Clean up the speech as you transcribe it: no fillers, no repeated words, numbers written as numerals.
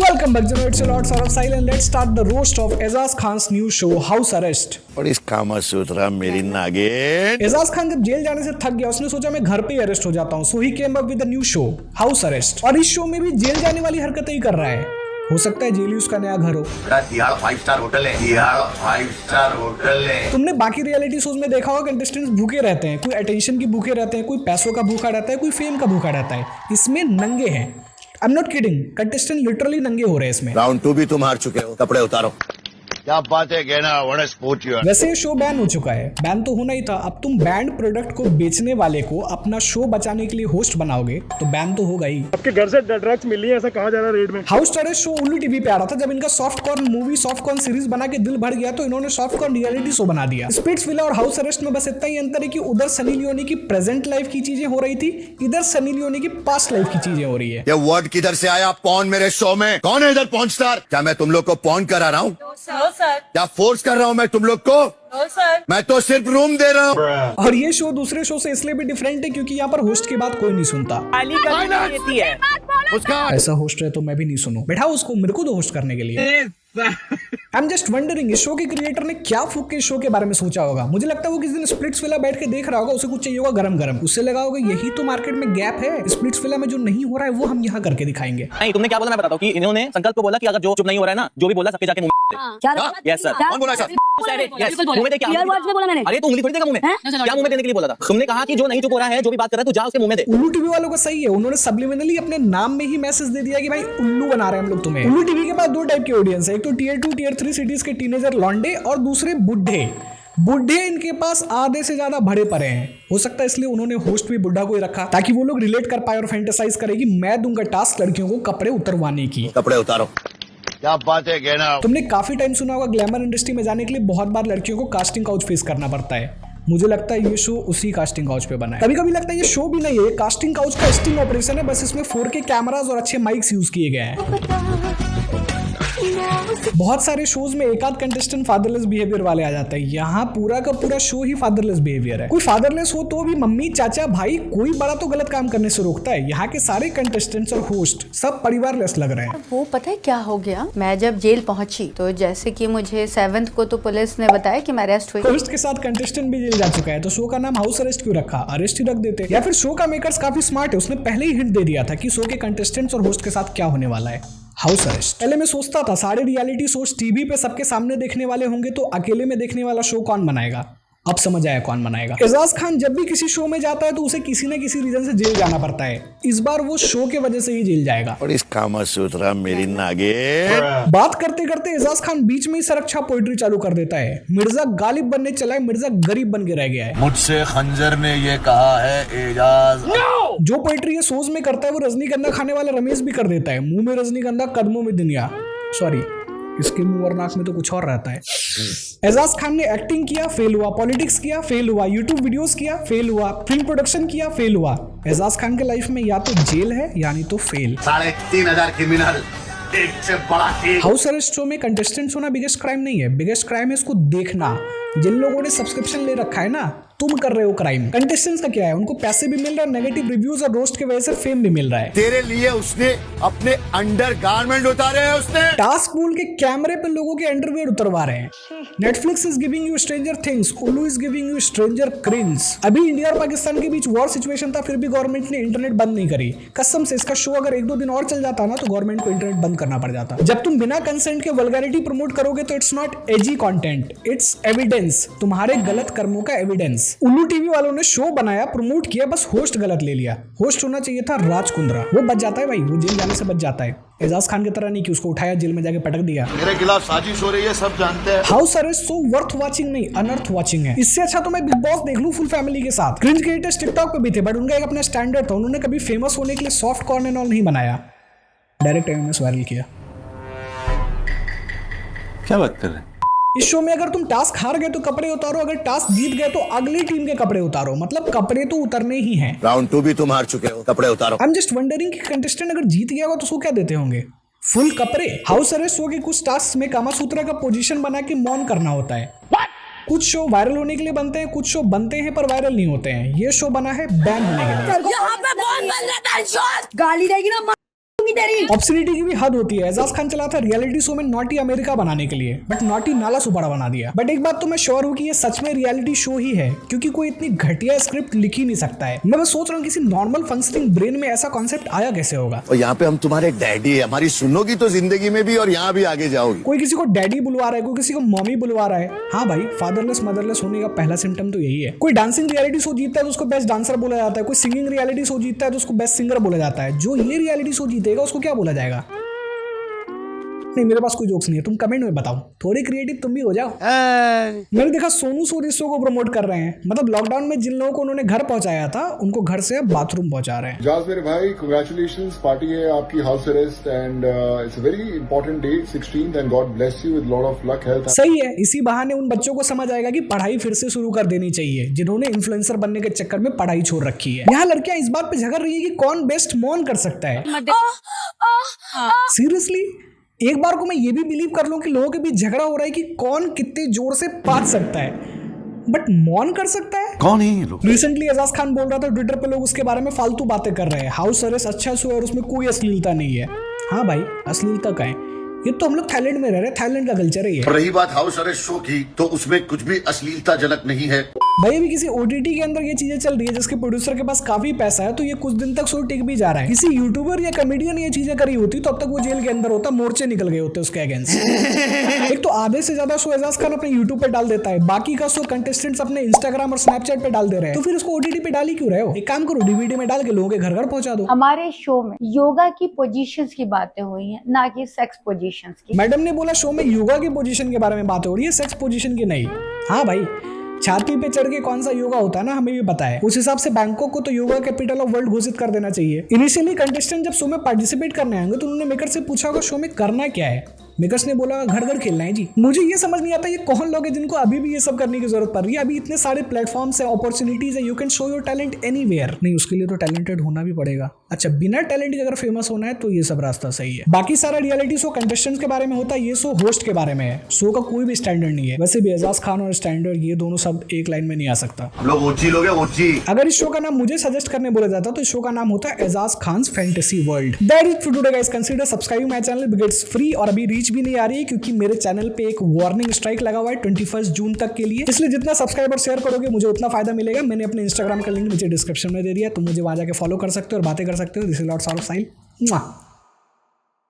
Welcome back, it's a lot of silence. Let's start the roast of Aizaz Khan's new show, House Arrest. और इस कामासूत्रा मेरी नागिन। एजाज खान जब jail जाने से थक गया, उसने सोचा मैं घर पे ही अरेस्ट हो जाता हूँ। So he came up with a new show, House Arrest. और इस शो में भी जेल जाने वाली हरकतें ही कर रहा है। हो सकता है जेल ही उसका नया घर हो। तिहाड़ 5 स्टार होटल है, तिहाड़ 5 स्टार होटल है। तुमने बाकी रियलिटी शोज में देखा होगा, कंटेस्टेंट्स भूखे रहते हैं, कोई अटेंशन की भूखे रहते हैं, कोई पैसों का भूखा रहता है, कोई फेम का भूखा रहता है। इसमें नंगे हैं। I am not kidding, contestant literally नंगे हो रहे हैं इसमें। राउंड 2 भी तुम हार चुके हो, कपड़े उतारो। क्या बात है कहना, व्हाट स्पोर्ट यू। वैसे ये शो बैन हो चुका है, बैन तो होना ही था। अब तुम बैंड प्रोडक्ट को बेचने वाले को अपना शो बचाने के लिए होस्ट बनाओगे तो बैन तो होगा ही। आपके घर से ड्रग्स मिली है, ऐसा कहा जा रहा है रेड में। हाउस अरेस्ट शो उल्लू टीवी पे आ रहा था। जब इनका सॉफ्टकॉर्न मूवी सॉफ्टकॉर्न सीरीज बना के दिल भर गया तो इन्होंने सॉफ्टकॉर्न रियलिटी शो बना दिया। स्प्लिट्सविला और हाउस अरेस्ट में बस इतना ही अंतर है कि उधर सनी लियोनी की प्रेजेंट लाइफ की चीजें हो रही थी, इधर सनी लियोनी की पास्ट लाइफ की चीजें हो रही है। ये वर्ड किधर से आया पॉन मेरे शो में? कौन है इधर पॉन स्टार? क्या मैं तुम लोग को पॉन करा रहा हूँ? क्या फोर्स कर रहा हूँ मैं तुम लोग को? सर, मैं तो सिर्फ रूम दे रहा हूँ। और ये शो दूसरे शो से इसलिए भी डिफरेंट है क्योंकि यहाँ पर होस्ट की बात कोई नहीं सुनता। उसका ऐसा होस्ट है तो मैं भी नहीं सुनूं। बैठा उसको, मेरे को तो होस्ट करने के लिए। आई एम जस्ट वंडरिंग, इस शो के क्रिएटर ने क्या फूक के इस शो के बारे में सोचा होगा। मुझे लगता है वो किस दिन स्प्लिट्सविला बैठ के देख रहा होगा, उसे कुछ चाहिए होगा गरम गरम। उससे लगा होगा यही तो मार्केट में गैप है, स्प्लिट्सविला में जो नहीं हो रहा है वो हम यहाँ करके दिखाएंगे। नहीं, तुमने क्या बोला मैं बताता हूँ कि इन्होंने संकल्प को बोला कि अगर जो चुप नहीं हो रहा है ना, जो भी बोला सबके जाके मुंह में। Yes sir. कौन बोला सर? मुंह में दे क्या? अरे तो उंगली थोड़ी देगा मुंह में, क्या मुंह में देने के लिए बोला था? तुमने कहा कि जो नहीं चुप हो रहा है, जो भी बात कर रहा है, तू जा उसके मुंह में दे। उल्लू टीवी वालों का सही है, उन्होंने सब्लिमिनली अपने नाम में ही मैसेज दे दिया कि भाई उल्लू बना रहे हैं हम लोग तुम्हें। उल्लू टीवी के पास दो टाइप की ऑडियंस है, एक तो टियर 2 टियर 3 सिटीज के टीनेजर लॉन्डे और दूसरे बुढ़े इनके पास आधे से ज्यादा भरे पड़े हैं। हो सकता है इसलिए उन्होंने होस्ट भी बुढ़ा को ही रखा ताकि वो लोग रिलेट कर पाए और फैंटेसाइज करे कि मैं दूंगा टास्क लड़कियों को कपड़े उतरवाने की। कपड़े उतारो। क्या बात है कहना। तुमने काफी टाइम सुना होगा ग्लैमर इंडस्ट्री में जाने के लिए बहुत बार लड़कियों को कास्टिंग काउच फेस करना पड़ता है। मुझे लगता है ये शो उसी कास्टिंग काउच पे बना है। कभी कभी लगता है ये शो भी नहीं है, कास्टिंग काउच का स्टिंग ऑपरेशन है, बस इसमें 4K कैमरास और अच्छे माइक्स यूज किए गए हैं। बहुत सारे शोज में एक आध कंटेस्टेंट फादरलेस बिहेवियर वाले आ जाता है, यहाँ पूरा का पूरा शो ही फादरलेस बिहेवियर है। कोई फादरलेस हो तो भी मम्मी चाचा भाई कोई बड़ा तो गलत काम करने से रोकता है। यहाँ के सारे कंटेस्टेंट्स और होस्ट सब परिवारलेस लग रहे हैं। वो पता है क्या हो गया, मैं जब जेल पहुंची तो जैसे कि मुझे 7th को तो पुलिस ने बताया कि मैं अरेस्ट हुई। होस्ट के साथ कंटेस्टेंट भी जेल जा चुका है, तो शो का नाम हाउस अरेस्ट क्यों रखा? अरेस्ट ही रख देते। या फिर शो का मेकर्स काफी स्मार्ट है, उसने पहले ही हिंट दे दिया था कि शो के कंटेस्टेंट्स और होस्ट के साथ क्या होने वाला है, हाउस अरेस्ट। पहले मैं सोचता था सारे रियलिटी शोज टीवी पे सबके सामने देखने वाले होंगे तो अकेले में देखने वाला शो कौन बनाएगा। अब समझ आया कौन बनाएगा। एजाज खान जब भी किसी शो में जाता है तो उसे किसी न किसी रीजन से जेल जाना पड़ता है। इस बार वो शो के वजह से ही जेल जाएगा। और इस कामासूत्रा मेरी नागिन। बात करते करते एजाज खान बीच में ही सरक्षा पोइट्री चालू कर देता है। मिर्जा गालिब बनने चला है, मिर्जा गरीब बन के रह गया है। मुझसे खंजर ने ये कहा है एजाज। जो पोइट्री ये शोज में करता है वो रजनीगंधा खाने वाला रमेश भी कर देता है। मुंह में रजनीगंधा कदमों में दुनिया। सॉरी, इसके मुंह और नाक में तो कुछ और रहता है। एजाज खान ने एक्टिंग किया, फेल हुआ। पॉलिटिक्स किया, फेल हुआ। यूट्यूब वीडियोस किया, फेल हुआ। फिल्म प्रोडक्शन किया, फेल हुआ। एजाज खान के लाइफ में या तो जेल है यानी तो फेल। 3,500 क्रिमिनल, एक से बड़ा केस। हाउस अरेस्ट शो में कंटेस्टेंट्स होना बिगेस्ट क्राइम नहीं है, बिगेस्ट क्राइम है इसको देखना। जिन लोगों ने सब्सक्रिप्शन ले रखा है ना, तुम कर रहे हो क्राइम। कंटेस्टेंट्स का क्या है, उनको पैसे भी मिल रहा है, नेगेटिव रिव्यूज और रोस्ट की वजह से फेम भी मिल रहा है। तेरे लिए उसने अपने अंडरगारमेंट उतारे हैं। उसने टास्क पूल के कैमरे पे लोगों के अंडरवियर उतरवा रहे हैं। Netflix is giving you Stranger Things, Ullu is giving you stranger cringe. अभी इंडिया और पाकिस्तान के बीच वॉर सिचुएशन था, फिर भी गवर्नमेंट ने इंटरनेट बंद नहीं करी। कसम से इसका शो अगर 1-2 दिन और चल जाता ना तो गवर्नमेंट को इंटरनेट बंद करना पड़ जाता। जब तुम बिना कंसेंट के वल्गैरिटी प्रमोट करोगे तो it's not edgy content, it's evidence, तुम्हारे गलत कर्मों का एविडेंस। उल्लू टीवी वालों ने शो बनाया, प्रमोट किया, बस होस्ट गलत ले लिया। होस्ट होना चाहिए था राज कुंद्रा, वो बच जाता है भाई, वो जेल जाने से बच जाता है। एजाज खान की तरह नहीं कि उसको उठाया जेल में जाके पटक दिया। मेरे खिलाफ साजिश हो रही है, सब जानते हैं। हाउस अरेस्ट सो वर्थ वाचिंग नहीं, अनर्थ वाचिंग है। इससे अच्छा तो मैं बिग बॉस देख लूं फुल फैमिली के साथ। क्रिंज क्रिएटर्स टिकटॉक पे भी थे, बट उनका एक अपना स्टैंडर्ड था। उन्होंने कभी फेमस होने के लिए सॉफ्ट कॉर्न एंड ऑल नहीं बनाया, डायरेक्ट एमएस वायरल किया। क्या बात कर रहे हैं? इस शो में अगर तुम टास्क हार गए तो कपड़े उतारो, अगर टास्क जीत गए तो अगली टीम के कपड़े उतारो। मतलब कपड़े तो उतरने ही हैं। राउंड 2 भी तुम हार चुके हो, कपड़े उतारो। आई एम जस्ट वंडरिंग कि कंटेस्टेंट अगर जीत गया होगा तो उसको क्या देते होंगे? फुल कपड़े। हाउस अरेस्ट शो के कुछ टास्क में कामासूत्रा का पोजीशन बना के मौन करना होता है। कुछ शो वायरल होने के लिए बनते हैं, कुछ शो बनते हैं पर वायरल नहीं होते हैं। ये शो बना है बैन होने के लिए। यहाँ पे बहुत बन रहा है, गाली देगी ना ऑब्सिनिटी की भी हद होती है। एजाज खान चला था रियलिटी शो में नॉटी अमेरिका बनाने के लिए, बट नॉटी नाला सुपारा बना दिया। बट एक बात तो मैं श्योर हूँ कि ये सच में रियलिटी शो ही है, क्योंकि कोई इतनी घटिया स्क्रिप्ट लिख ही नहीं सकता है। मैं बस सोच रहा हूँ किसी नॉर्मल फंक्शनिंग ब्रेन में ऐसा कॉन्सेप्ट आया कैसे होगा। और यहाँ पे हम तुम्हारे डैडी है, हमारी सुनोगी तो जिंदगी में भी और यहाँ भी आगे जाओगी। कोई किसी को डैडी बुलवा रहा है, कोई किसी को मम्मी बुलवा रहा है। हाँ भाई, फादरलेस मदरलेस होने का पहला सिम्टम तो यही है। कोई डांसिंग रियलिटी शो जीतता है तो उसको बेस्ट डांसर बोला जाता है, कोई सिंगिंग रियलिटी शो जीतता है तो उसको बेस्ट सिंगर बोला जाता है। जो ये रियलिटी शो जीतेगा उसको क्या बोला जाएगा? नहीं, मेरे पास कोई जोक्स नहीं है, तुम कमेंट में बताओ, थोड़ी क्रिएटिव तुम भी हो जाओ। मैंने देखा सोनू सूद इस शो को प्रमोट कर रहे हैं। मतलब लॉकडाउन में जिन लोगों को उन्होंने घर पहुंचाया था, उनको घर से बाथरूम पहुंचा रहे हैं। एजाज मेरे भाई, कांग्रेचुलेशंस, पार्टी है आपकी, house arrest and it's a very important day 16th and God bless you with lot of luck health. सही है, इसी बहाने उन बच्चों को समझ आएगा कि पढ़ाई फिर से शुरू कर देनी चाहिए, जिन्होंने इन्फ्लुएंसर बनने के चक्कर में पढ़ाई छोड़ रखी है। यहाँ लड़कियां इस बात पे झगड़ रही है कि कौन बेस्ट मौन कर सकता है। सीरियसली, एक बार को मैं ये भी बिलीव कर लूं कि लोगों के बीच झगड़ा हो रहा है कि कौन कितने जोर से पाँच सकता है, बट मौन कर सकता है। कौन है ये लोग? रिसेंटली एजाज खान बोल रहा था ट्विटर पे, लोग उसके बारे में फालतू बातें कर रहे हैं। हाउस अरेस्ट अच्छा शो है और उसमें कोई अश्लीलता नहीं है। हाँ भाई, अश्लीलता का है, ये तो हम लोग थाईलैंड में रह रहे हैं, थाईलैंड का कल्चर है ये। रही बात हाउस अरेस्ट शो की, तो उसमें कुछ भी अश्लीलताजनक नहीं है। भाई अभी किसी ओटीटी के अंदर ये चीजें चल रही है जिसके प्रोड्यूसर के पास काफी पैसा है, तो ये कुछ दिन तक शो टिक भी जा रहा है। किसी यूट्यूबर या कॉमेडियन ये चीजें करी होती तो अब तक वो जेल के अंदर होता, मोर्चे निकल गए होते उसके अगेंस्ट। एक तो आधे से ज्यादा शो एजाज खान अपने यूट्यूब पे डाल देता है, बाकी का शो कंटेस्टेंट्स अपने इंस्टाग्राम और स्नैपचैट पे डाल दे रहे हैं, तो फिर उसको ओटीटी पे डाल ही क्यों रहे हो? एक काम करो, डीवीडी में डाल के लोगों के घर घर पहुंचा दो। हमारे शो में योगा की पोजीशंस की बातें हुई हैं, ना कि सेक्स पोजीशंस की। मैडम ने बोला शो में योगा की पोजीशन के बारे में बात हो रही है, सेक्स पोजीशन की नहीं। हाँ भाई, छाती पे चढ़ के कौन सा योगा होता है ना, हमें भी पता है। उस हिसाब से बैंकॉक को तो योगा कैपिटल ऑफ वर्ल्ड घोषित कर देना चाहिए। इनिशियली कंटेस्टेंट जब शो में पार्टिसिपेट करने आएंगे तो उन्होंने मेकर से पूछा होगा शो में करना क्या है। मेकर्स ने बोला घर घर खेलना है जी। मुझे ये समझ नहीं आता ये कौन लोग हैं जिनको अभी भी ये सब करने की जरूरत पड़ रही है। अभी इतने सारे प्लेटफॉर्म्स है, अपॉर्चुनिटीज है, you can show your talent anywhere. नहीं, उसके लिए तो टैलेंटेड होना भी पड़ेगा। अच्छा, बिना टैलेंट के अगर फेमस होना है तो ये सब रास्ता सही है। बाकी सारा रियलिटी शो कंटेस्टेंट्स के बारे में होता है, ये शो होस्ट के बारे में है। शो का कोई भी स्टैंडर्ड नहीं है। वैसे भी एजाज खान और स्टैंडर्ड ये दोनों सब एक लाइन में नहीं आ सकता। हम लोग ओची लोग हैं, ओची। अगर इस शो का नाम मुझे सजेस्ट करने बोला जाता तो इस शो का नाम होता है Ejaz Khan's fantasy world. That is for today guys. Consider subscribing my channel because it's free, और अभी रीच भी नहीं आ रही है क्योंकि मेरे चैनल पे एक वार्निंग स्ट्राइक लगा हुआ है 21 जून तक के लिए। इसलिए जितना सब्सक्राइबर शेयर करोगे मुझे उतना फायदा मिलेगा। मैंने अपने इंस्टाग्राम का लिंक नीचे डिस्क्रिप्शन में दे दिया, तुम मुझे वहां जाके फॉलो कर सकते हो और बातें कर सकते हो। This is lots of soil.